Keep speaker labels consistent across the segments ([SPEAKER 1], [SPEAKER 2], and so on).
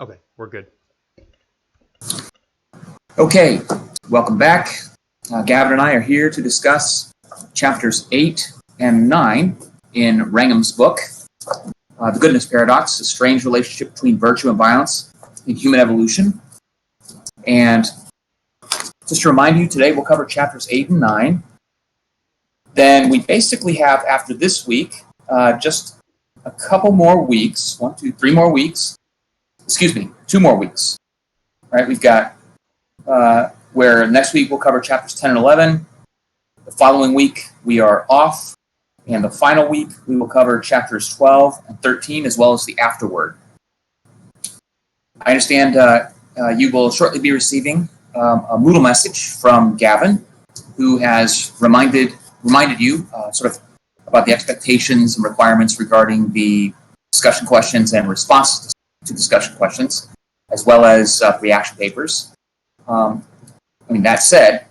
[SPEAKER 1] Okay, we're good.
[SPEAKER 2] Okay, welcome back. Gavin and I are here to discuss chapters 8 and 9 in Wrangham's book, The Goodness Paradox, a strange relationship between virtue and violence in human evolution. And just to remind you, today we'll cover chapters 8 and 9. Then we basically have, after this week, just a couple more weeks, 2 more weeks. 2 more weeks. All right, we've got where next week we'll cover chapters 10 and 11. The following week we are off, and the final week we will cover chapters 12 and 13 as well as the afterword. I understand you will shortly be receiving a Moodle message from Gavin, who has reminded you sort of about the expectations and requirements regarding the discussion questions and responses to discussion questions, as well as reaction papers. That said,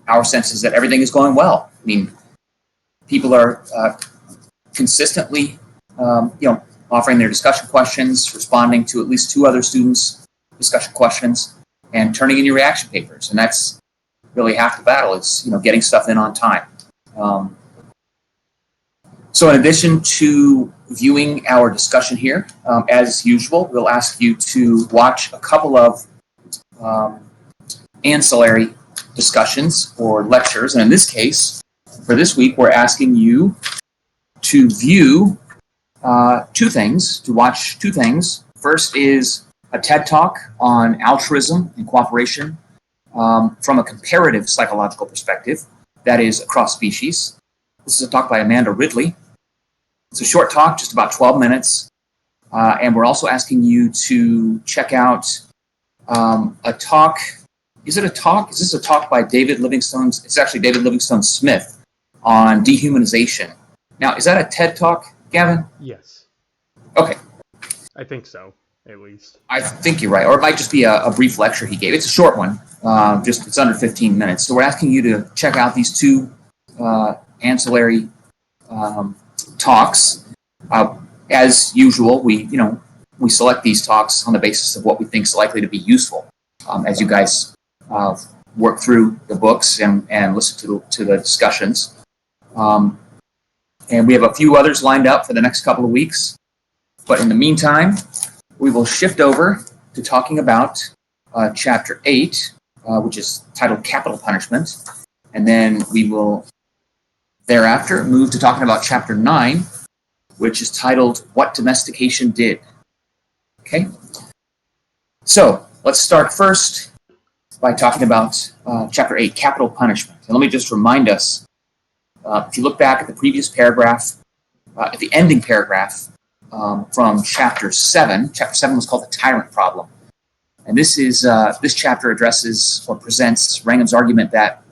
[SPEAKER 2] our sense is that everything is going well. People are consistently, offering their discussion questions, responding to at least 2 other students' discussion questions, and turning in your reaction papers. And that's really half the battle. Is getting stuff in on time. So in addition to viewing our discussion here, as usual, we'll ask you to watch a couple of ancillary discussions or lectures. And in this case, for this week, we're asking you to view 2 things, to watch 2 things. First is a TED Talk on altruism and cooperation from a comparative psychological perspective, that is, across species. This is a talk by Amanda Ridley. It's a short talk, just about 12 minutes. And we're also asking you to check out a talk. Is it a talk? Is this a talk by David Livingstone? It's actually David Livingstone Smith on dehumanization. Now, is that a TED Talk, Gavin?
[SPEAKER 1] Yes.
[SPEAKER 2] Okay.
[SPEAKER 1] I think so, at least.
[SPEAKER 2] I think you're right. Or it might just be a brief lecture he gave. It's a short one. It's under 15 minutes. So we're asking you to check out these 2 ancillary talks. As usual, we select these talks on the basis of what we think is likely to be useful as you guys work through the books and listen to the discussions. And we have a few others lined up for the next couple of weeks. But in the meantime, we will shift over to talking about Chapter 8, which is titled Capital Punishment. And then we will thereafter move to talking about Chapter 9, which is titled What Domestication Did. Okay? So let's start first by talking about Chapter 8, Capital Punishment. And let me just remind us, if you look back at the previous paragraph, at the ending paragraph from Chapter 7 was called The Tyrant Problem. And this chapter addresses or presents Wrangham's argument that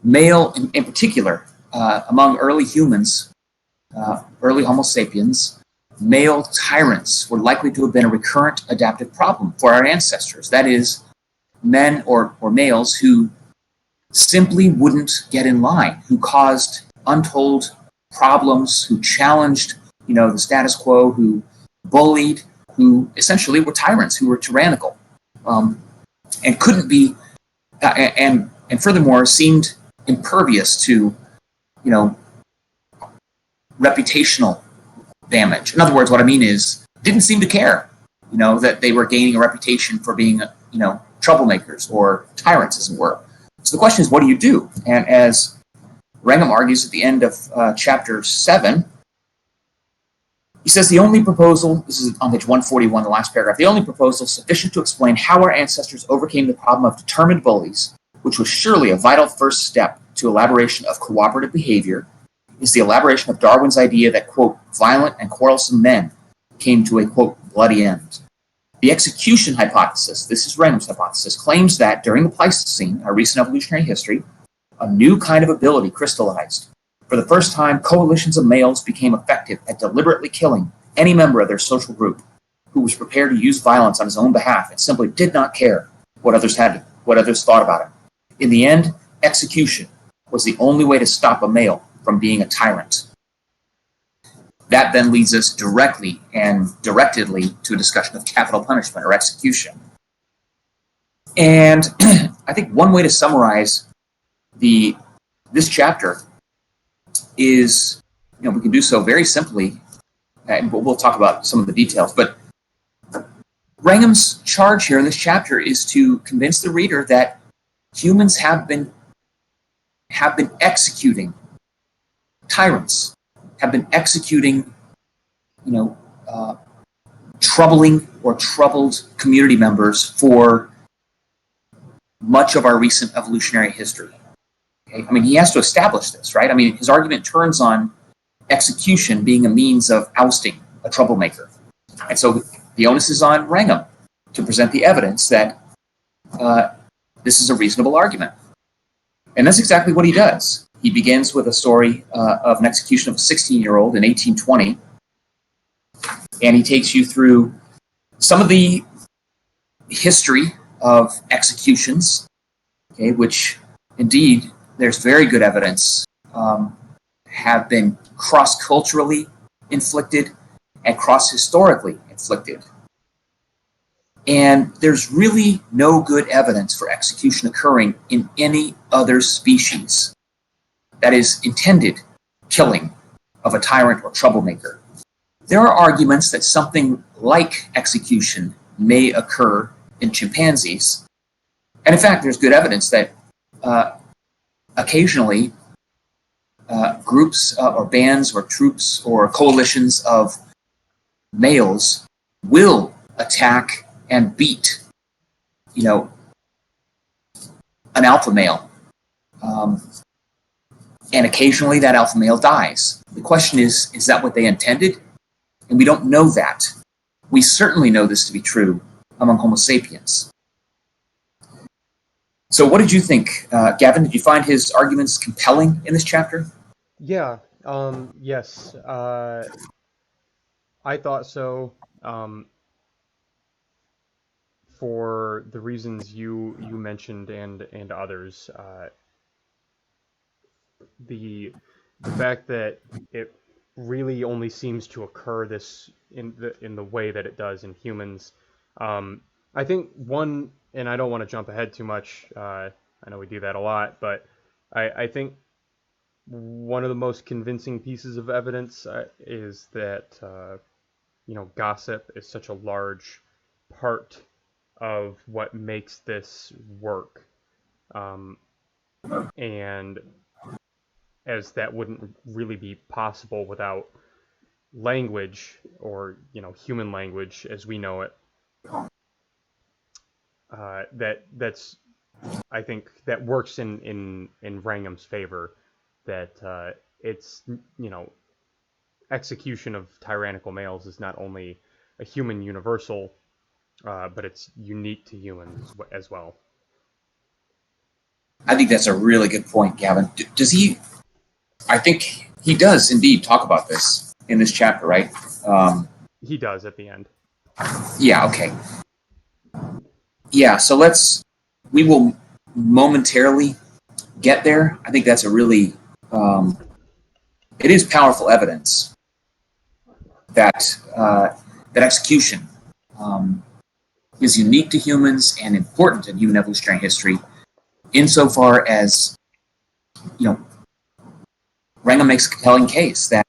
[SPEAKER 2] male, in particular, among early humans, early Homo sapiens, male tyrants were likely to have been a recurrent adaptive problem for our ancestors. That is, men or males who simply wouldn't get in line, who caused untold problems, who challenged, the status quo, who bullied, who essentially were tyrants, who were tyrannical, and couldn't be, and furthermore seemed impervious to, reputational damage. In other words, what I mean is, didn't seem to care, that they were gaining a reputation for being, troublemakers or tyrants, as it were. So the question is, what do you do? And as Wrangham argues at the end of Chapter 7, he says the only proposal, this is on page 141, the last paragraph, the only proposal sufficient to explain how our ancestors overcame the problem of determined bullies, which was surely a vital first step to elaboration of cooperative behavior, is the elaboration of Darwin's idea that, quote, violent and quarrelsome men came to a, quote, bloody end. The execution hypothesis, this is Wrangham's hypothesis, claims that during the Pleistocene, our recent evolutionary history, a new kind of ability crystallized. For the first time, coalitions of males became effective at deliberately killing any member of their social group who was prepared to use violence on his own behalf and simply did not care what others thought about him. In the end, execution was the only way to stop a male from being a tyrant. that then leads us directly and directedly to a discussion of capital punishment or execution. And I think one way to summarize this chapter is, we can do so very simply, and we'll talk about some of the details, but Wrangham's charge here in this chapter is to convince the reader that humans have been executing tyrants, have been executing, troubling or troubled community members for much of our recent evolutionary history. Okay? I mean, he has to establish this, right? I mean, his argument turns on execution being a means of ousting a troublemaker. And so the onus is on Wrangham to present the evidence that this is a reasonable argument. And that's exactly what he does. He begins with a story of an execution of a 16-year-old in 1820, and he takes you through some of the history of executions, okay, which indeed there's very good evidence have been cross-culturally inflicted and cross-historically inflicted. And there's really no good evidence for execution occurring in any other species that is intended killing of a tyrant or troublemaker. There are arguments that something like execution may occur in chimpanzees. And in fact, there's good evidence that occasionally groups or bands or troops or coalitions of males will attack and beat, an alpha male. And occasionally that alpha male dies. The question is that what they intended? And we don't know that. We certainly know this to be true among Homo sapiens. So what did you think, Gavin? Did you find his arguments compelling in this chapter?
[SPEAKER 1] Yeah, yes. I thought so. For the reasons you mentioned and others, the fact that it really only seems to occur this in the way that it does in humans. I think one, and I don't want to jump ahead too much. I know we do that a lot, but I think one of the most convincing pieces of evidence is that gossip is such a large part of what makes this work, and as that wouldn't really be possible without language or human language as we know it. That's I think that works in Wrangham's favor. That it's execution of tyrannical males is not only a human universal, but it's unique to humans as well.
[SPEAKER 2] I think that's a really good point, Gavin. Does he? I think he does indeed talk about this in this chapter, right?
[SPEAKER 1] He does at the end.
[SPEAKER 2] Yeah, okay. Yeah, so we will momentarily get there. I think that's a really, it is powerful evidence that execution is unique to humans and important in human evolutionary history, insofar as, Wrangham makes a compelling case that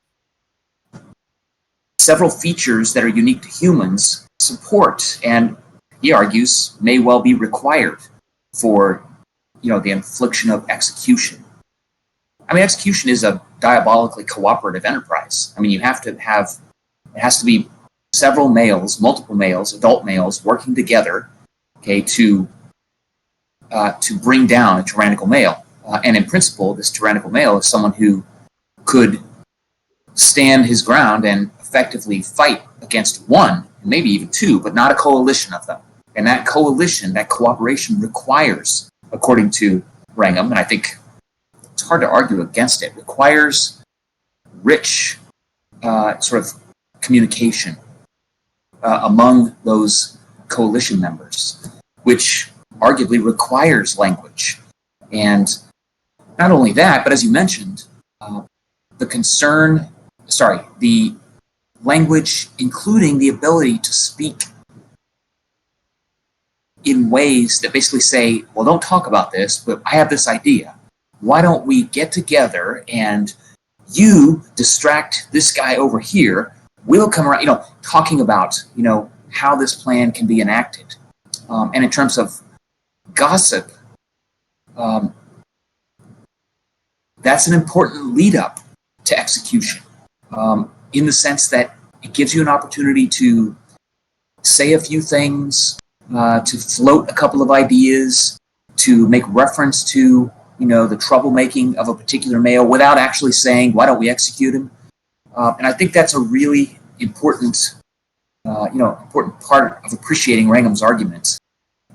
[SPEAKER 2] several features that are unique to humans support, and he argues may well be required for the infliction of execution. I mean, execution is a diabolically cooperative enterprise. I mean, it has to be several males, multiple males, adult males working together, okay, to bring down a tyrannical male. And in principle, this tyrannical male is someone who could stand his ground and effectively fight against one, maybe even two, but not a coalition of them. And that coalition, that cooperation requires, according to Wrangham, and I think it's hard to argue against it, requires rich sort of communication among those coalition members, which arguably requires language. And not only that, but as you mentioned, the language, including the ability to speak in ways that basically say, well, don't talk about this, but I have this idea. Why don't we get together and you distract this guy over here? We'll come around, talking about, how this plan can be enacted. And in terms of gossip, um, that's an important lead up to execution, in the sense that it gives you an opportunity to say a few things, to float a couple of ideas, to make reference to the troublemaking of a particular male without actually saying, why don't we execute him? And I think that's a really important, important part of appreciating Wrangham's arguments.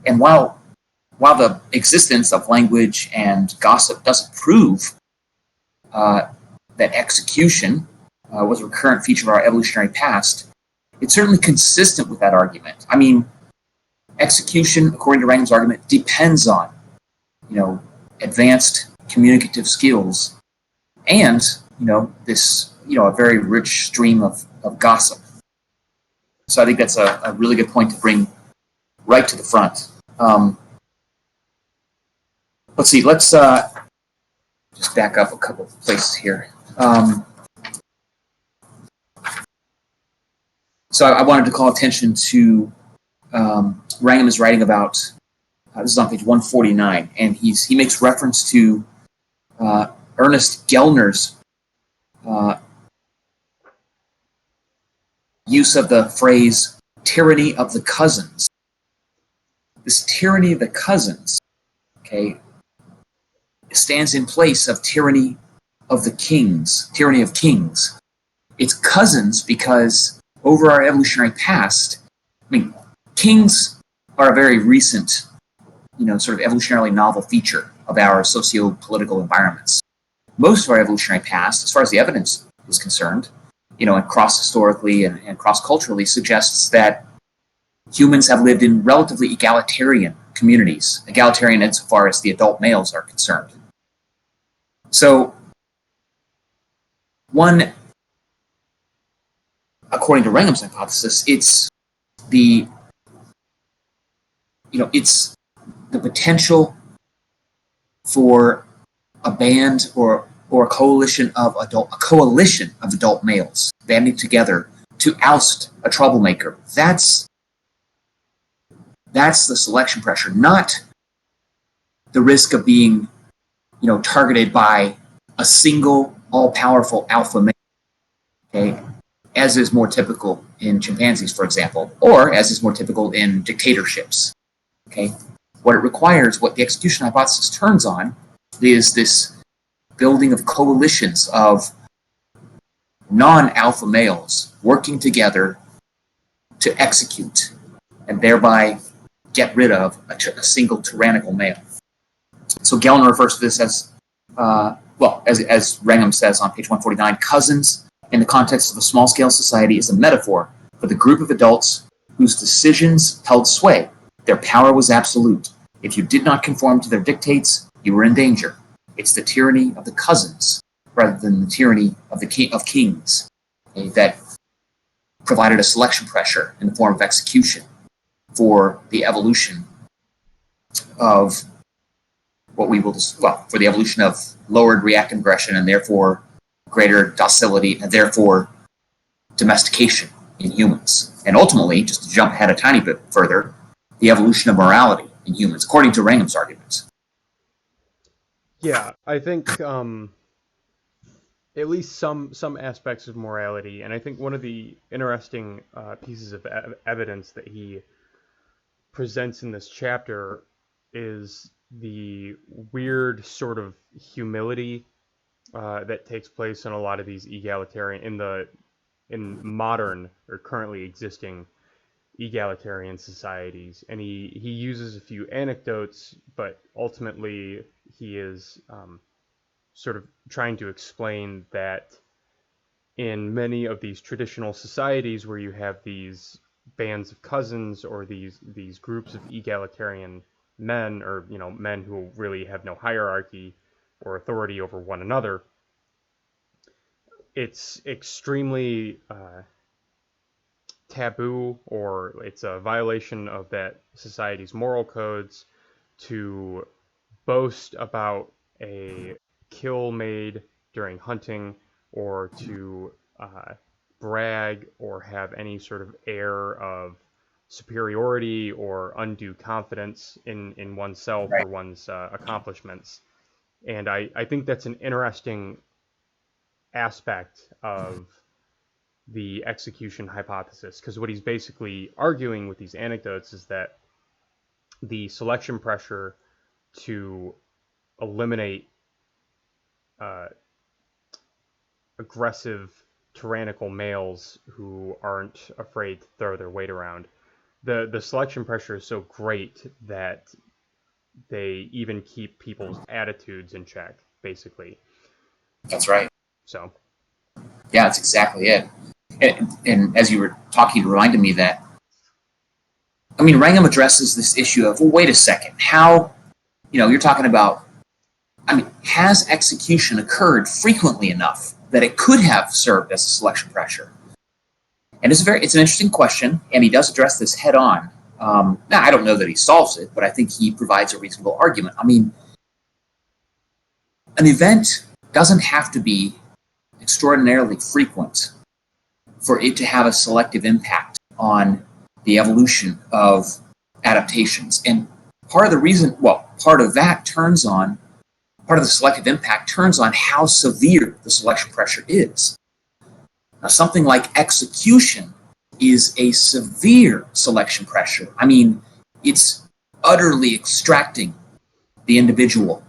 [SPEAKER 2] And while the existence of language and gossip doesn't prove that execution was a recurrent feature of our evolutionary past, it's certainly consistent with that argument. I mean, execution, according to Wrangham's argument, depends on, advanced communicative skills and, this, a very rich stream of gossip. So I think that's a really good point to bring right to the front. Let's see, let's just back up a couple of places here. So I wanted to call attention to Wrangham is writing about, this is on page 149, and he makes reference to Ernest Gellner's use of the phrase tyranny of the cousins. This tyranny of the cousins, okay, stands in place of tyranny of the kings, tyranny of kings. It's cousins because over our evolutionary past, kings are a very recent, sort of evolutionarily novel feature of our socio-political environments. Most of our evolutionary past, as far as the evidence is concerned, and cross-historically and cross-culturally, suggests that humans have lived in relatively egalitarian communities, egalitarian insofar as the adult males are concerned. So, according to Wrangham's hypothesis, it's the potential for a band or a coalition of adult males banding together to oust a troublemaker. That's the selection pressure, not the risk of being, targeted by a single all-powerful alpha male. Okay, as is more typical in chimpanzees, for example, or as is more typical in dictatorships. Okay, what it requires, what the execution hypothesis turns on, is this building of coalitions of non-alpha males working together to execute and thereby get rid of a single tyrannical male. So Gellner refers to this as, as Wrangham says on page 149, cousins in the context of a small-scale society is a metaphor for the group of adults whose decisions held sway. Their power was absolute. If you did not conform to their dictates, you were in danger. It's the tyranny of the cousins rather than the tyranny of kings, okay, that provided a selection pressure in the form of execution for the evolution of for the evolution of lowered reactive aggression and therefore greater docility and therefore domestication in humans. And ultimately, just to jump ahead a tiny bit further, the evolution of morality in humans, according to Wrangham's arguments.
[SPEAKER 1] Yeah, I think at least some aspects of morality, and I think one of the interesting pieces of evidence that he presents in this chapter is the weird sort of humility that takes place in a lot of these in modern or currently existing egalitarian societies, and he uses a few anecdotes, but ultimately he is sort of trying to explain that in many of these traditional societies where you have these bands of cousins or these groups of egalitarian men, or men who really have no hierarchy or authority over one another, it's extremely taboo or it's a violation of that society's moral codes to boast about a kill made during hunting or to brag or have any sort of air of superiority or undue confidence in oneself or
[SPEAKER 2] Right.
[SPEAKER 1] one's accomplishments. And I think that's an interesting aspect of the execution hypothesis because what he's basically arguing with these anecdotes is that the selection pressure to eliminate uh, aggressive, tyrannical males who aren't afraid to throw their weight around. The selection pressure is so great that they even keep people's attitudes in check, basically.
[SPEAKER 2] That's right.
[SPEAKER 1] So,
[SPEAKER 2] Yeah, that's exactly it. And as you were talking, it reminded me that, I mean, Wrangham addresses this issue of, well, wait a second, how, you're talking about, I mean, has execution occurred frequently enough that it could have served as a selection pressure? And it's an interesting question, and he does address this head on. Now, I don't know that he solves it, but I think he provides a reasonable argument. I mean, an event doesn't have to be extraordinarily frequent for it to have a selective impact on the evolution of adaptations. And part of the selective impact turns on how severe the selection pressure is. Now, something like execution is a severe selection pressure. I mean, it's utterly extracting the individual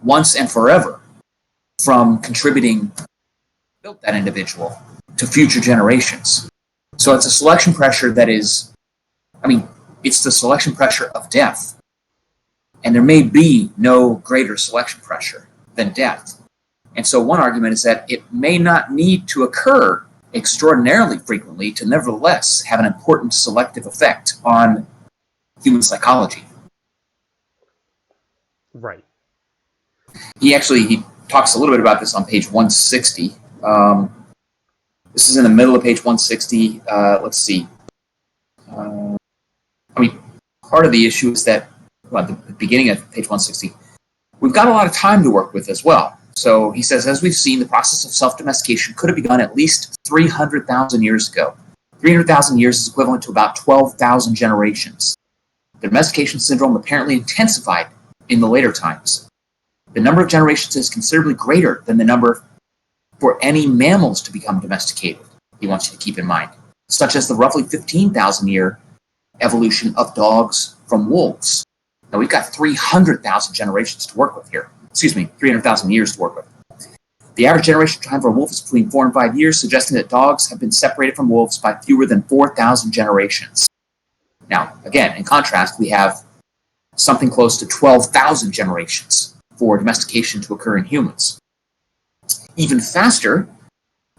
[SPEAKER 2] once and forever from contributing built that individual to future generations. So it's a selection pressure that is, it's the selection pressure of death. And there may be no greater selection pressure than death. And so one argument is that it may not need to occur extraordinarily frequently to nevertheless have an important selective effect on human psychology.
[SPEAKER 1] right.
[SPEAKER 2] He talks a little bit about this on page 160. This is in the middle of page 160. Let's see. Part of the issue is that, at the beginning of page 160, we've got a lot of time to work with as well. So he says, as we've seen, the process of self-domestication could have begun at least 300,000 years ago. 300,000 years is equivalent to about 12,000 generations. The domestication syndrome apparently intensified in the later times. The number of generations is considerably greater than the number for any mammals to become domesticated, he wants you to keep in mind, such as the roughly 15,000-year evolution of dogs from wolves. Now, we've got 300,000 generations to work with here. 300,000 years to work with. The average generation time for a wolf is between 4 and 5 years, suggesting that dogs have been separated from wolves by fewer than 4,000 generations. Now, again, in contrast, we have something close to 12,000 generations for domestication to occur in humans. Even faster,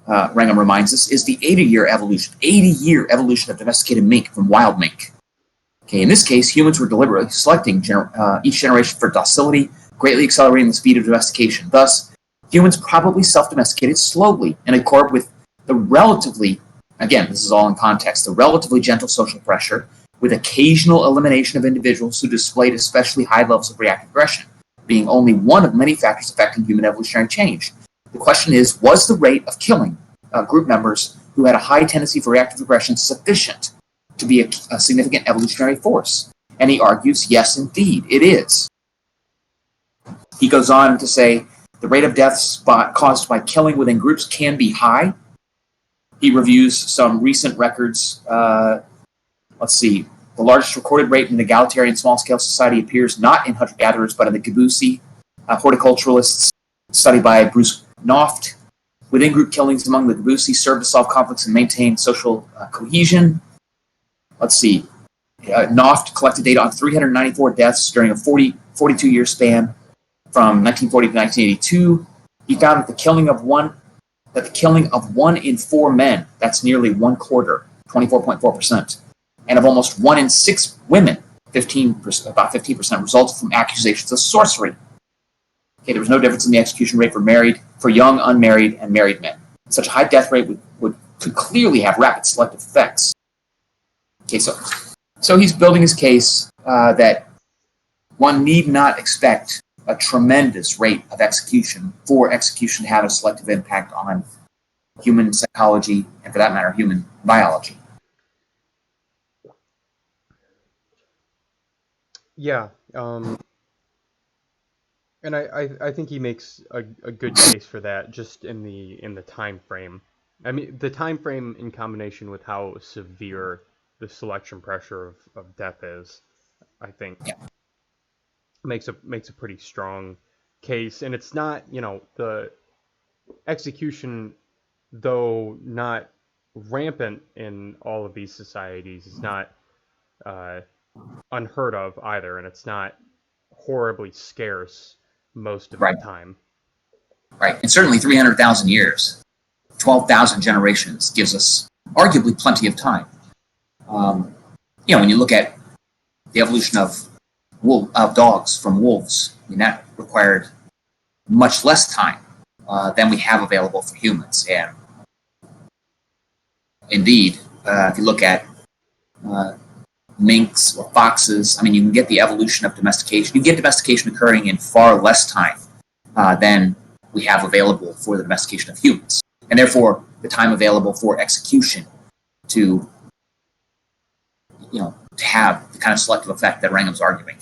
[SPEAKER 2] Wrangham reminds us, is the 80-year evolution of domesticated mink from wild mink. Okay, in this case, humans were deliberately selecting each generation for docility, greatly accelerating the speed of domestication. Thus, humans probably self-domesticated slowly in accord with the relatively, again, this is all in context, the relatively gentle social pressure with occasional elimination of individuals who displayed especially high levels of reactive aggression, being only one of many factors affecting human evolutionary change. The question is, was the rate of killing group members who had a high tendency for reactive aggression sufficient to be a significant evolutionary force? And he argues, yes, indeed, it is. He goes on to say the rate of deaths caused by killing within groups can be high. He reviews some recent records. Let's see. The largest recorded rate in an egalitarian small-scale society appears not in hunter-gatherers, but in the Gabusi horticulturalists, studied by Bruce Noft. Within-group killings among the Gabusi serve to solve conflicts and maintain social cohesion. Let's see. Noft collected data on 394 deaths during a 42-year span from 1940 to 1982. He found that the killing of one in 4 men, that's nearly one quarter, 24.4%, and of almost 1 in 6 women, about 15%, resulted from accusations of sorcery. Okay, there was no difference in the execution rate for young, unmarried, and married men. Such a high death rate would could clearly have rapid selective effects. Okay, so he's building his case that one need not expect a tremendous rate of execution for execution to have a selective impact on human psychology and, for that matter, human biology.
[SPEAKER 1] Yeah, and I think he makes a good case for that just in the time frame. I mean, the time frame in combination with how severe the selection pressure of death is, I think
[SPEAKER 2] Yeah.
[SPEAKER 1] makes a pretty strong case. And it's not, the execution, though not rampant in all of these societies, is not uh, unheard of either, and it's not horribly scarce most of the
[SPEAKER 2] Right,
[SPEAKER 1] time.
[SPEAKER 2] right. And certainly 300,000 years, 12,000 generations gives us arguably plenty of time. When you look at the evolution of dogs from wolves, I mean, that required much less time than we have available for humans. And indeed, if you look at minks or foxes, I mean, you can get the evolution of domestication. You get domestication occurring in far less time than we have available for the domestication of humans. And therefore, the time available for execution to have the kind of selective effect that Wrangham's arguing.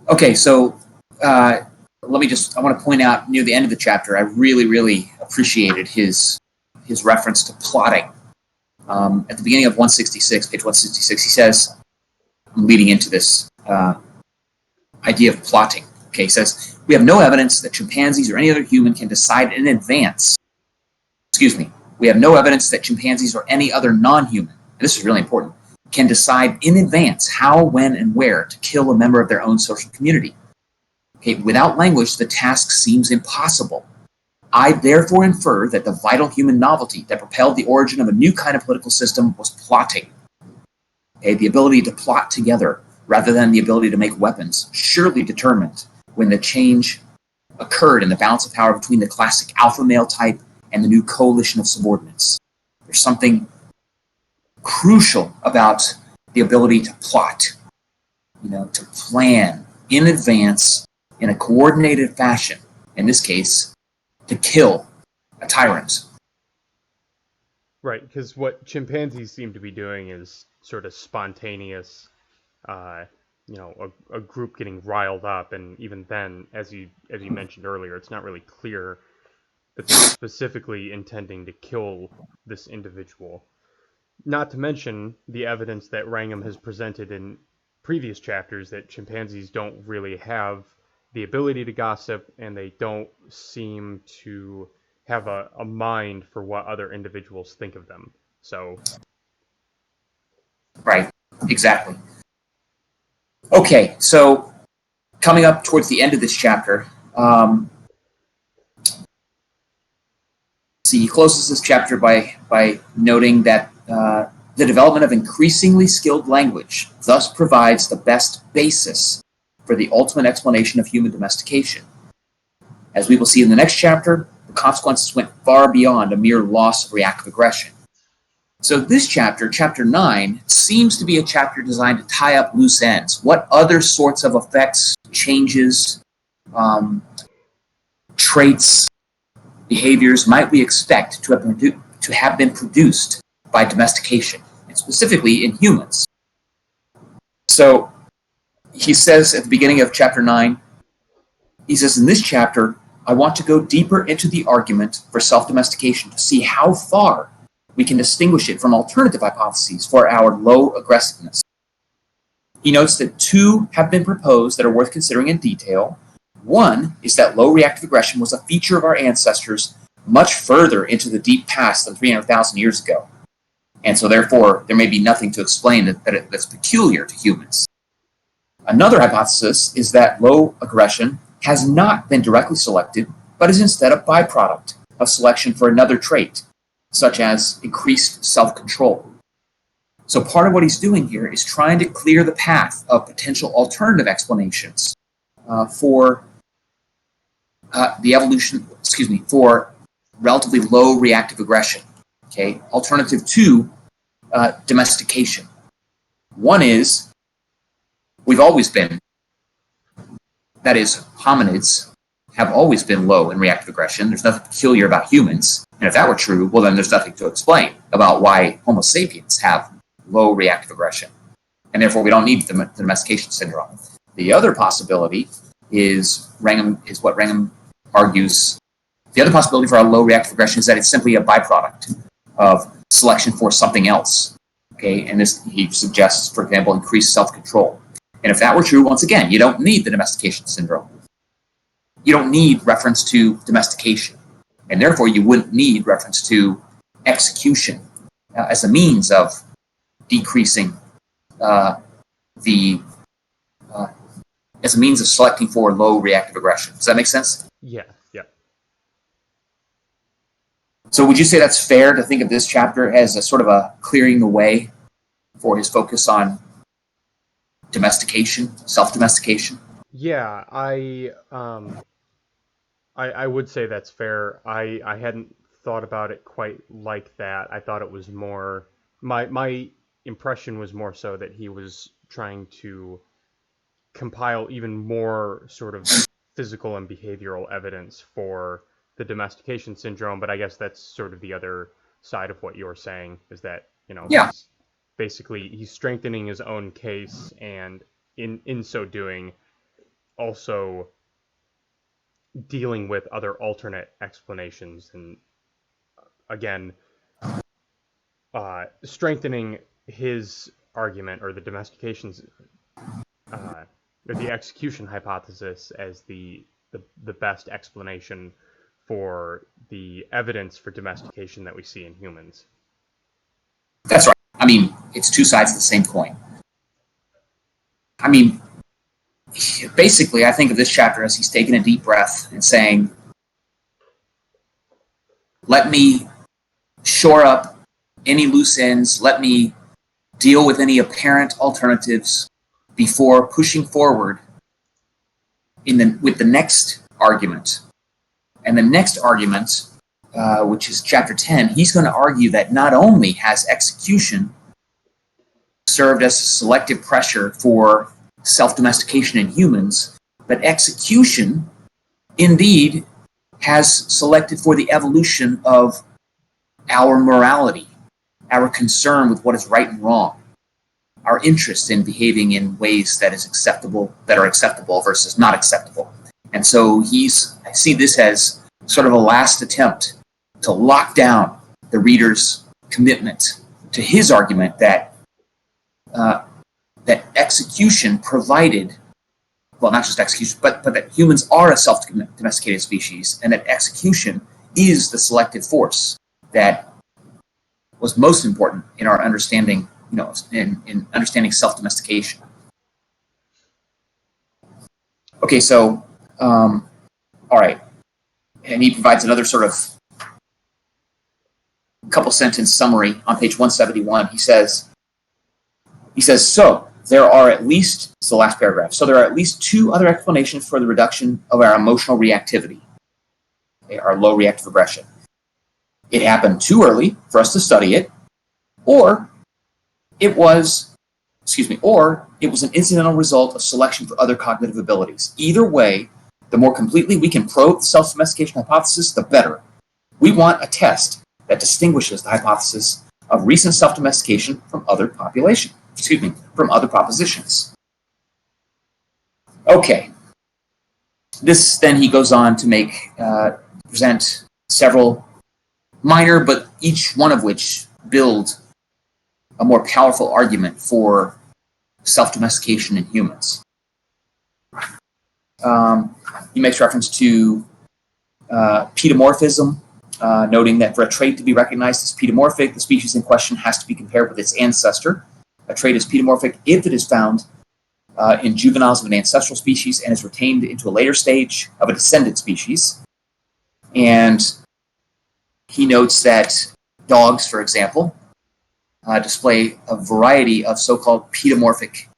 [SPEAKER 2] Okay, so I want to point out near the end of the chapter, I really, really appreciated his reference to plotting. At the beginning of 166, page 166, he says, leading into this idea of plotting. Okay, he says, we have no evidence that chimpanzees or any other human can decide in advance. We have no evidence that chimpanzees or any other non-human, and this is really important, can decide in advance how, when, and where to kill a member of their own social community. Okay, without language, the task seems impossible. I therefore infer that the vital human novelty that propelled the origin of a new kind of political system was plotting. Okay, the ability to plot together rather than the ability to make weapons surely determined when the change occurred in the balance of power between the classic alpha male type and the new coalition of subordinates. There's something crucial about the ability to plot, to plan in advance in a coordinated fashion, in this case, to kill a tyrant.
[SPEAKER 1] Right, because what chimpanzees seem to be doing is sort of spontaneous, a group getting riled up, and even then, as you mentioned earlier, it's not really clear that they're specifically intending to kill this individual. Not to mention the evidence that Wrangham has presented in previous chapters that chimpanzees don't really have the ability to gossip, and they don't seem to have a mind for what other individuals think of them. So,
[SPEAKER 2] right, exactly. Okay, so coming up towards the end of this chapter, he closes this chapter by noting that the development of increasingly skilled language thus provides the best basis for the ultimate explanation of human domestication. As we will see in the next chapter, the consequences went far beyond a mere loss of reactive aggression. So this chapter, chapter 9, seems to be a chapter designed to tie up loose ends. What other sorts of effects, changes, traits, behaviors might we expect to have been produced by domestication, and specifically in humans? So he says at the beginning of chapter 9, he says, in this chapter, I want to go deeper into the argument for self-domestication to see how far we can distinguish it from alternative hypotheses for our low aggressiveness. He notes that two have been proposed that are worth considering in detail. One is that low reactive aggression was a feature of our ancestors much further into the deep past than 300,000 years ago. And so therefore, there may be nothing to explain that's peculiar to humans. Another hypothesis is that low aggression has not been directly selected, but is instead a byproduct of selection for another trait, such as increased self-control. So part of what he's doing here is trying to clear the path of potential alternative explanations for the evolution, for relatively low reactive aggression. Okay, alternative to domestication. One is we've always been, that is, hominids have always been low in reactive aggression. There's nothing peculiar about humans. And if that were true, well, then there's nothing to explain about why Homo sapiens have low reactive aggression. And therefore, we don't need the domestication syndrome. The other possibility is what Wrangham argues. The other possibility for our low reactive aggression is that it's simply a byproduct of selection for something else. Okay, and this, he suggests, for example, increased self-control. And if that were true, once again, you don't need the domestication syndrome. You don't need reference to domestication. And therefore, you wouldn't need reference to execution as a means of decreasing as a means of selecting for low reactive aggression. Does that make sense?
[SPEAKER 1] Yeah.
[SPEAKER 2] So would you say that's fair to think of this chapter as a sort of a clearing the way for his focus on domestication, self-domestication?
[SPEAKER 1] Yeah, I would say that's fair. I hadn't thought about it quite like that. I thought it was more, my impression was more so that he was trying to compile even more sort of physical and behavioral evidence for the domestication syndrome, but I guess that's sort of the other side of what you're saying, is that,
[SPEAKER 2] Yeah.
[SPEAKER 1] he's strengthening his own case, and in so doing also dealing with other alternate explanations, and again strengthening his argument, or the domestication's or the execution hypothesis, as the best explanation for the evidence for domestication that we see in humans.
[SPEAKER 2] That's right. I mean, it's two sides of the same coin. I mean, basically, I think of this chapter as he's taking a deep breath and saying, let me shore up any loose ends, let me deal with any apparent alternatives before pushing forward with the next argument. And the next argument, which is chapter 10, he's going to argue that not only has execution served as a selective pressure for self-domestication in humans, but execution indeed has selected for the evolution of our morality, our concern with what is right and wrong, our interest in behaving in ways that are acceptable versus not acceptable. And so I see this as sort of a last attempt to lock down the reader's commitment to his argument that that execution provided, well, not just execution, but that humans are a self-domesticated species, and that execution is the selective force that was most important in our understanding, in understanding self-domestication. Okay, so, all right. And he provides another sort of couple sentence summary on page 171. He says, so there are at least, it's the last paragraph, so there are at least two other explanations for the reduction of our emotional reactivity, our low reactive aggression. It happened too early for us to study it, or it was an incidental result of selection for other cognitive abilities. Either way, the more completely we can probe the self-domestication hypothesis, the better. We want a test that distinguishes the hypothesis of recent self-domestication from other propositions. Okay. This, then, he goes on to present several minor, but each one of which build a more powerful argument for self-domestication in humans. He makes reference to pedomorphism, noting that for a trait to be recognized as pedomorphic, the species in question has to be compared with its ancestor. A trait is pedomorphic if it is found in juveniles of an ancestral species and is retained into a later stage of a descendant species. And he notes that dogs, for example, display a variety of so-called pedomorphic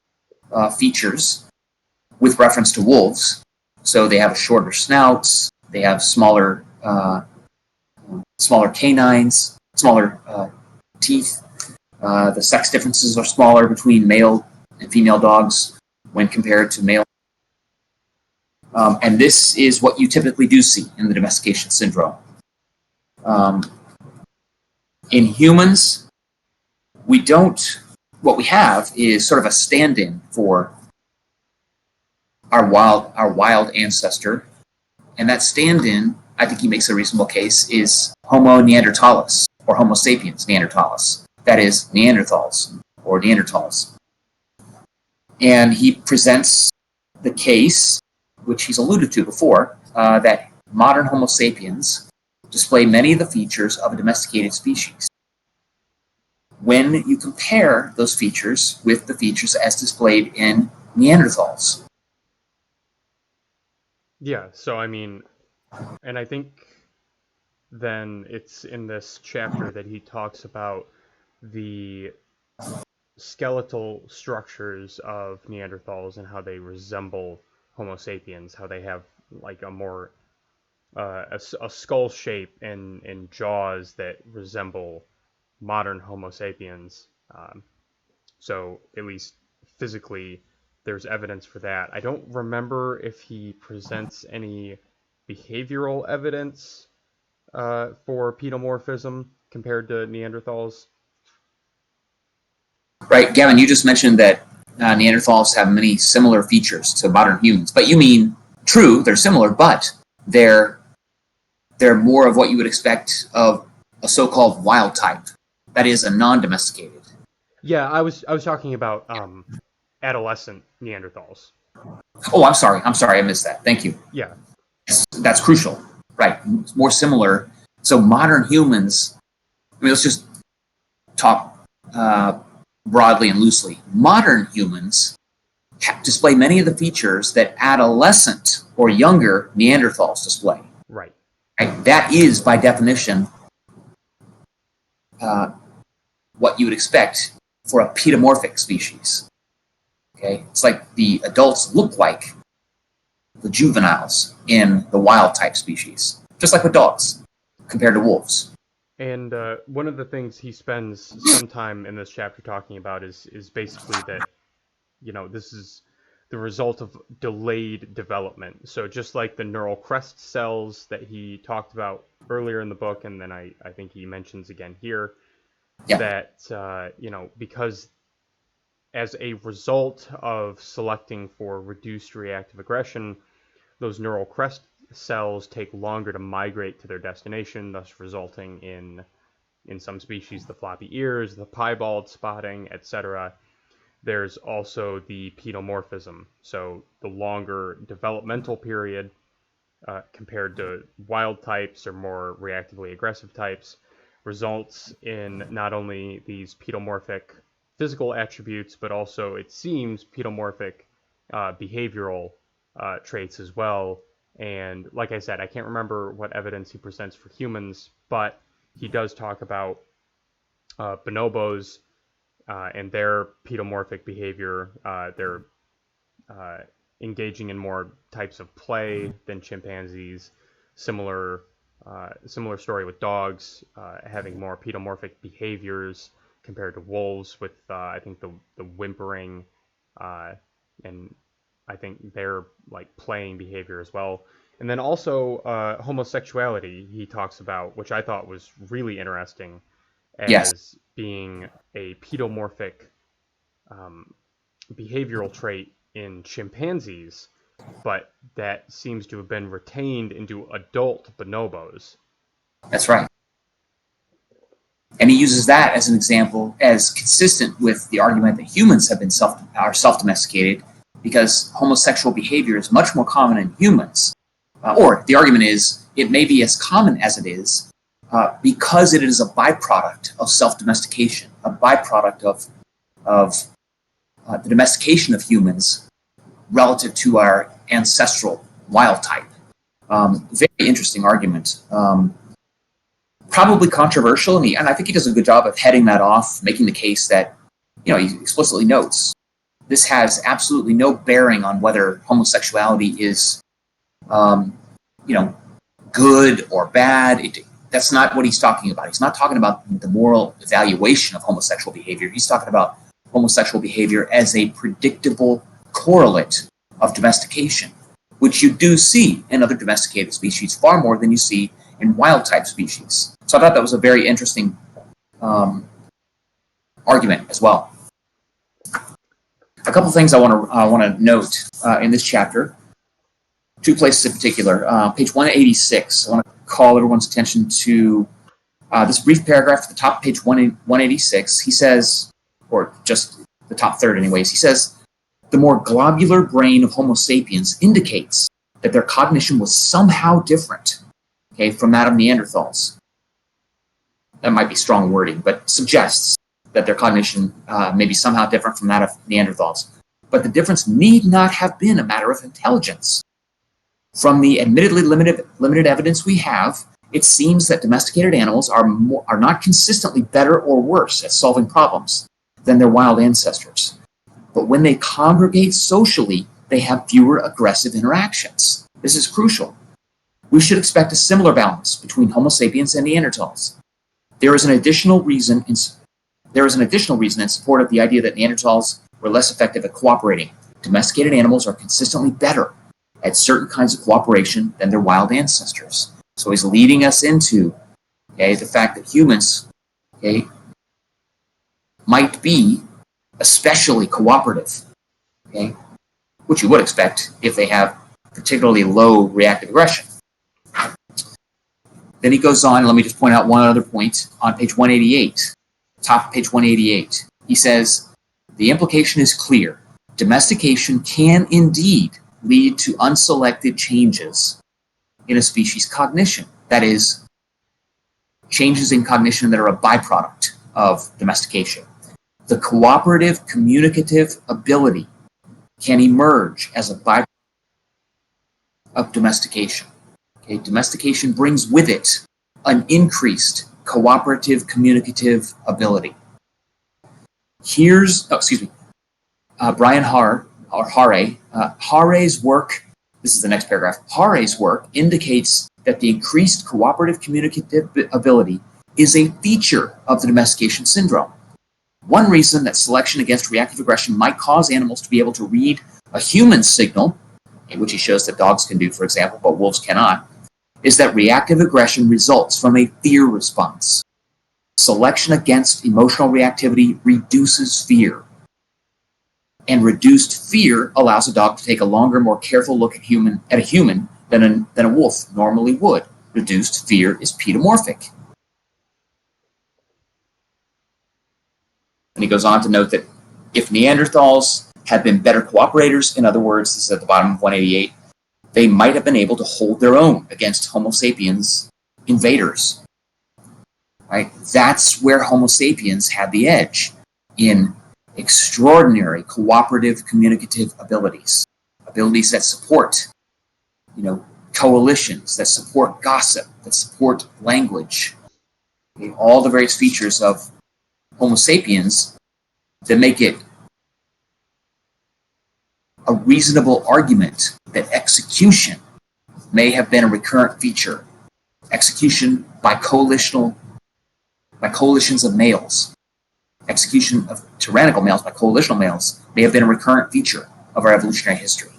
[SPEAKER 2] features with reference to wolves. So they have shorter snouts, they have smaller smaller canines, smaller teeth. The sex differences are smaller between male and female dogs when compared to male. And this is what you typically do see in the domestication syndrome. In humans, what we have is sort of a stand-in for our wild ancestor. And that stand-in, I think he makes a reasonable case, is Homo neanderthalis, or Homo sapiens neanderthalis. That is, Neanderthals, or Neanderthals. And he presents the case, which he's alluded to before, that modern Homo sapiens display many of the features of a domesticated species. When you compare those features with the features as displayed in Neanderthals.
[SPEAKER 1] Yeah, so I mean, and I think then it's in this chapter that he talks about the skeletal structures of Neanderthals and how they resemble Homo sapiens, how they have like a more a skull shape and jaws that resemble modern Homo sapiens. So at least physically, there's evidence for that. I don't remember if he presents any behavioral evidence for pedomorphism compared to Neanderthals.
[SPEAKER 2] Right, Gavin, you just mentioned that Neanderthals have many similar features to modern humans. But you mean, true, they're similar, but they're more of what you would expect of a so-called wild type. That is, a non-domesticated.
[SPEAKER 1] Yeah, I was talking about adolescent Neanderthals.
[SPEAKER 2] Oh, I'm sorry, I missed that. Thank you.
[SPEAKER 1] Yeah.
[SPEAKER 2] That's crucial. Right, it's more similar. So modern humans, I mean, let's just talk broadly and loosely. Modern humans display many of the features that adolescent or younger Neanderthals display.
[SPEAKER 1] Right.
[SPEAKER 2] Right? That is, by definition, what you would expect for a pedomorphic species. Okay, it's like the adults look like the juveniles in the wild type species, just like with dogs compared to wolves.
[SPEAKER 1] And one of the things he spends some time in this chapter talking about is basically that, this is the result of delayed development. So just like the neural crest cells that he talked about earlier in the book, and then I think he mentions again here,
[SPEAKER 2] Yeah.
[SPEAKER 1] that, because as a result of selecting for reduced reactive aggression, those neural crest cells take longer to migrate to their destination, thus resulting in some species the floppy ears, the piebald spotting, etc. There's also the pedomorphism, so the longer developmental period compared to wild types or more reactively aggressive types results in not only these pedomorphic physical attributes, but also, it seems, pedomorphic behavioral traits as well. And like I said, I can't remember what evidence he presents for humans, but he does talk about bonobos and their pedomorphic behavior. They're engaging in more types of play than chimpanzees. Similar story with dogs having more pedomorphic behaviors compared to wolves, with I think the whimpering and I think their like playing behavior as well. And then also homosexuality he talks about, which I thought was really interesting as
[SPEAKER 2] Yes.
[SPEAKER 1] being a pedomorphic behavioral trait in chimpanzees, but that seems to have been retained into adult bonobos.
[SPEAKER 2] That's right. And he uses that as an example, as consistent with the argument that humans have been self-domesticated, because homosexual behavior is much more common in humans. Or the argument is, it may be as common as it is because it is a byproduct of self-domestication, a byproduct of the domestication of humans relative to our ancestral wild type. Very interesting argument. Probably controversial, and I think he does a good job of heading that off, making the case that, he explicitly notes this has absolutely no bearing on whether homosexuality is, good or bad. that's not what he's talking about. He's not talking about the moral evaluation of homosexual behavior. He's talking about homosexual behavior as a predictable correlate of domestication, which you do see in other domesticated species far more than you see in wild-type species. So I thought that was a very interesting argument as well. A couple things I want to note in this chapter. Two places in particular. Page 186. I want to call everyone's attention to this brief paragraph at the top of page 186. He says, or just the top third anyways, he says, the more globular brain of Homo sapiens indicates that their cognition was somehow different, okay, from that of Neanderthals. That might be strong wording, but suggests that their cognition may be somehow different from that of Neanderthals. But the difference need not have been a matter of intelligence. From the admittedly limited evidence we have, it seems that domesticated animals are not consistently better or worse at solving problems than their wild ancestors. But when they congregate socially, they have fewer aggressive interactions. This is crucial. We should expect a similar balance between Homo sapiens and Neanderthals. There is an additional reason in support of the idea that Neanderthals were less effective at cooperating. Domesticated animals are consistently better at certain kinds of cooperation than their wild ancestors. So he's leading us into the fact that humans might be especially cooperative, which you would expect if they have particularly low reactive aggression. Then he goes on, and let me just point out one other point on page 188, top of page 188. He says, the implication is clear. Domestication can indeed lead to unselected changes in a species' cognition. That is, changes in cognition that are a byproduct of domestication. The cooperative communicative ability can emerge as a byproduct of domestication. Domestication brings with it an increased cooperative communicative ability. Brian Hare's work, this is the next paragraph, Hare's work indicates that the increased cooperative communicative ability is a feature of the domestication syndrome. One reason that selection against reactive aggression might cause animals to be able to read a human signal, which he shows that dogs can do, for example, but wolves cannot, is that reactive aggression results from a fear response. Selection against emotional reactivity reduces fear. And reduced fear allows a dog to take a longer, more careful look at a human than a wolf normally would. Reduced fear is pedomorphic. And he goes on to note that if Neanderthals had been better cooperators, in other words, this is at the bottom of 188, they might have been able to hold their own against Homo sapiens invaders. Right? That's where Homo sapiens had the edge, in extraordinary cooperative communicative abilities that support, coalitions, that support gossip, that support language, all the various features of Homo sapiens that make it a reasonable argument that execution may have been a recurrent feature. Execution by coalitions of males. Execution of tyrannical males by coalitional males may have been a recurrent feature of our evolutionary history.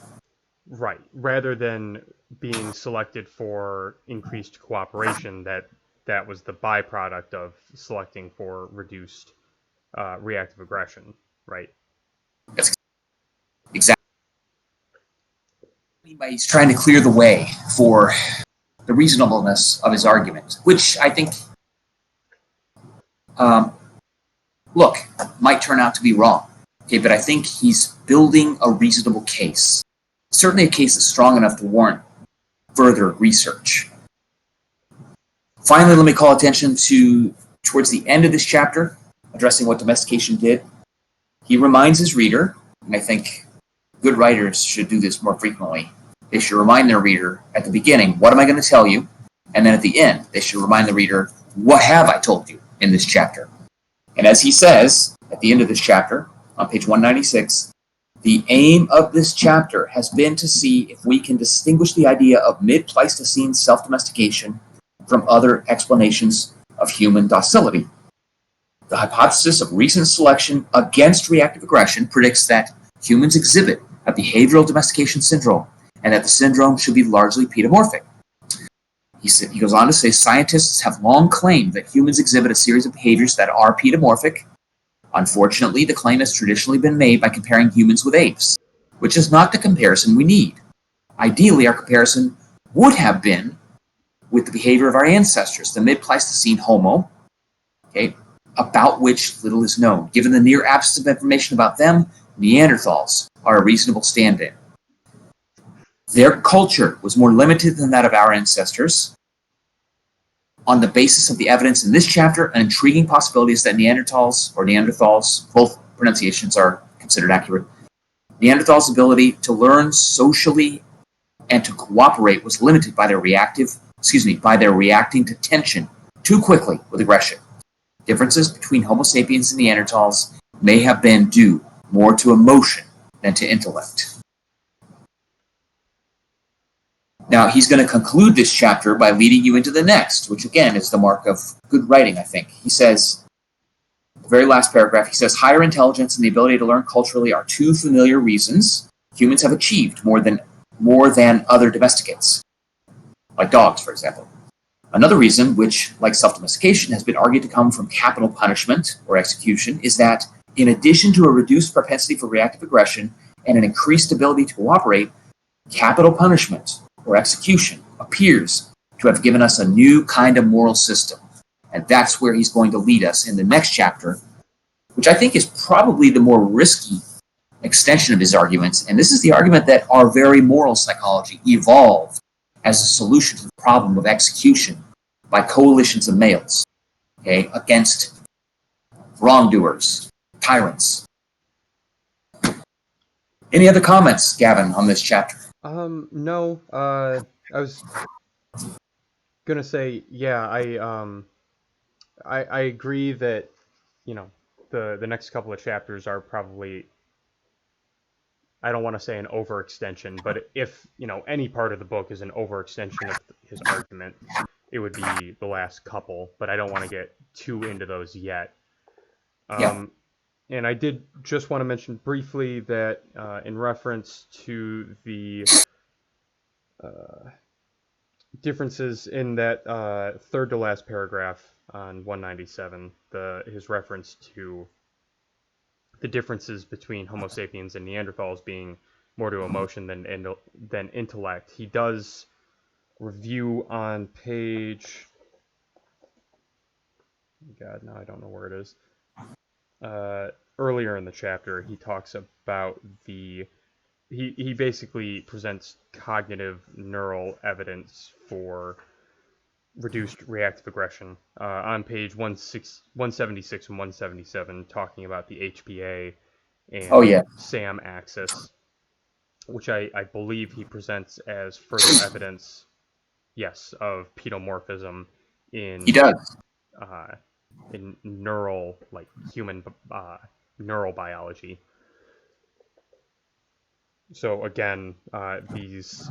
[SPEAKER 1] Right. Rather than being selected for increased cooperation, that was the byproduct of selecting for reduced reactive aggression, right?
[SPEAKER 2] That's exactly. He's trying to clear the way for the reasonableness of his argument, which I think, might turn out to be wrong. But I think he's building a reasonable case. Certainly a case that's strong enough to warrant further research. Finally, let me call attention to, towards the end of this chapter, addressing what domestication did. He reminds his reader, and I think good writers should do this more frequently. They should remind their reader at the beginning, what am I going to tell you? And then at the end, they should remind the reader, what have I told you in this chapter? And as he says at the end of this chapter, on page 196, the aim of this chapter has been to see if we can distinguish the idea of mid-Pleistocene self-domestication from other explanations of human docility. The hypothesis of recent selection against reactive aggression predicts that humans exhibit a behavioral domestication syndrome, and that the syndrome should be largely pedomorphic. He goes on to say, scientists have long claimed that humans exhibit a series of behaviors that are pedomorphic. Unfortunately, the claim has traditionally been made by comparing humans with apes, which is not the comparison we need. Ideally, our comparison would have been with the behavior of our ancestors, the mid-Pleistocene Homo, okay, about which little is known. Given the near absence of information about them, Neanderthals are a reasonable stand-in. Their culture was more limited than that of our ancestors. On the basis of the evidence in this chapter, an intriguing possibility is that Neanderthals, both pronunciations are considered accurate, Neanderthals' ability to learn socially and to cooperate was limited by their reacting to tension too quickly with aggression. Differences between Homo sapiens and Neanderthals may have been due more to emotion than to intellect. Now, he's going to conclude this chapter by leading you into the next, which again is the mark of good writing, I think. He says, the very last paragraph, he says, higher intelligence and the ability to learn culturally are two familiar reasons humans have achieved more than other domesticates, like dogs, for example. Another reason, which, like self-domestication, has been argued to come from capital punishment or execution, is that in addition to a reduced propensity for reactive aggression and an increased ability to cooperate, capital punishment or execution appears to have given us a new kind of moral system. And that's where he's going to lead us in the next chapter, which I think is probably the more risky extension of his arguments. And this is the argument that our very moral psychology evolved as a solution to the problem of execution by coalitions of males, okay, against wrongdoers, tyrants. Any other comments, Gavin, on this chapter?
[SPEAKER 1] No. I was gonna say, yeah, I agree that, the next couple of chapters are probably, I don't want to say an overextension, but if, any part of the book is an overextension of his argument, it would be the last couple, but I don't want to get too into those yet.
[SPEAKER 2] Yeah.
[SPEAKER 1] And I did just want to mention briefly that in reference to the differences in that third to last paragraph on 197, his reference to the differences between Homo sapiens and Neanderthals being more to emotion than intellect, he does review on page. God, now I don't know where it is. Earlier in the chapter, he talks about he basically presents cognitive neural evidence for reduced reactive aggression on page 176 and 177, talking about the HPA and SAM axis, which I believe he presents as further evidence, yes, of pedomorphism in
[SPEAKER 2] He does.
[SPEAKER 1] In neural, like human neurobiology. So again, these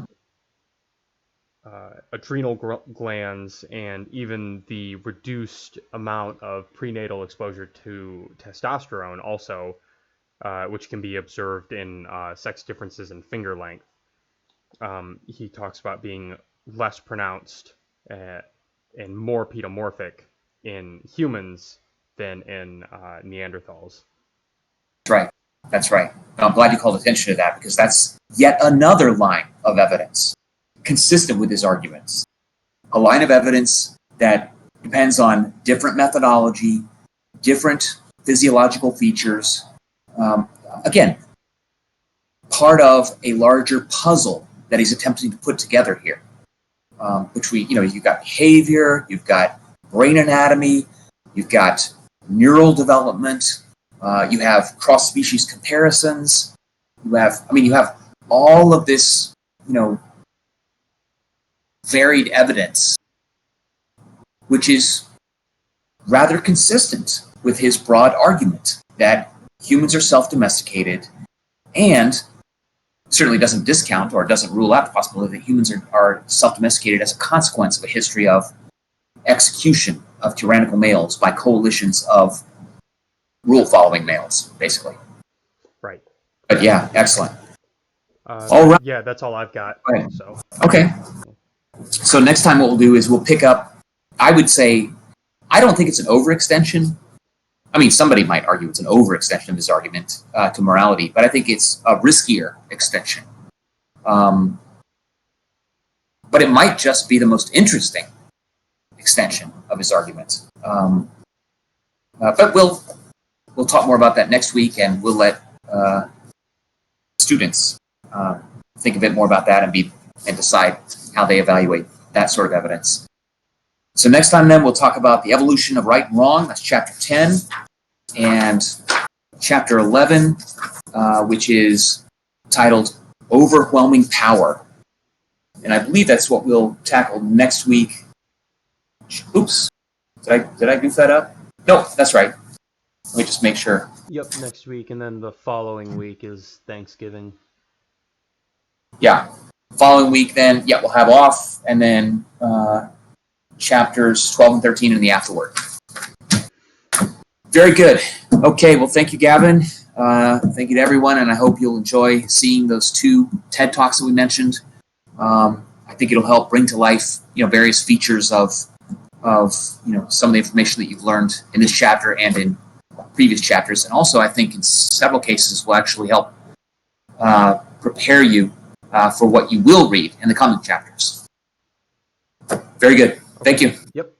[SPEAKER 1] adrenal glands and even the reduced amount of prenatal exposure to testosterone also, which can be observed in sex differences in finger length. He talks about being less pronounced and more pedomorphic in humans than in Neanderthals.
[SPEAKER 2] That's right. And I'm glad you called attention to that, because that's yet another line of evidence consistent with his arguments. A line of evidence that depends on different methodology, different physiological features. Again, part of a larger puzzle that he's attempting to put together here. Between, you've got behavior, you've got brain anatomy, you've got neural development, you have cross-species comparisons, you have all of this, varied evidence, which is rather consistent with his broad argument that humans are self-domesticated, and certainly doesn't discount or doesn't rule out the possibility that humans are self-domesticated as a consequence of a history of execution of tyrannical males by coalitions of rule-following males, basically.
[SPEAKER 1] Right.
[SPEAKER 2] But yeah, excellent. All right.
[SPEAKER 1] Yeah, that's all I've got. So.
[SPEAKER 2] Okay. So next time what we'll do is we'll pick up, I would say, I don't think it's an overextension. I mean, somebody might argue it's an overextension of this argument to morality, but I think it's a riskier extension. But it might just be the most interesting extension of his argument. But we'll talk more about that next week, and we'll let students think a bit more about that and decide how they evaluate that sort of evidence. So next time, then, we'll talk about the evolution of right and wrong. That's chapter 10, and chapter 11, which is titled Overwhelming Power. And I believe that's what we'll tackle next week. Oops, did I goof that up? No, that's right. Let me just make sure.
[SPEAKER 1] Yep, next week, and then the following week is Thanksgiving.
[SPEAKER 2] Yeah, following week, then, yeah, we'll have off, and then chapters 12 and 13 in the afterword. Very good. Okay, well, thank you, Gavin. Thank you to everyone, and I hope you'll enjoy seeing those 2 TED Talks that we mentioned. I think it'll help bring to life, various features of some of the information that you've learned in this chapter and in previous chapters, and also I think in several cases will actually help prepare you for what you will read in the coming chapters. Very good. Thank you.
[SPEAKER 1] Yep.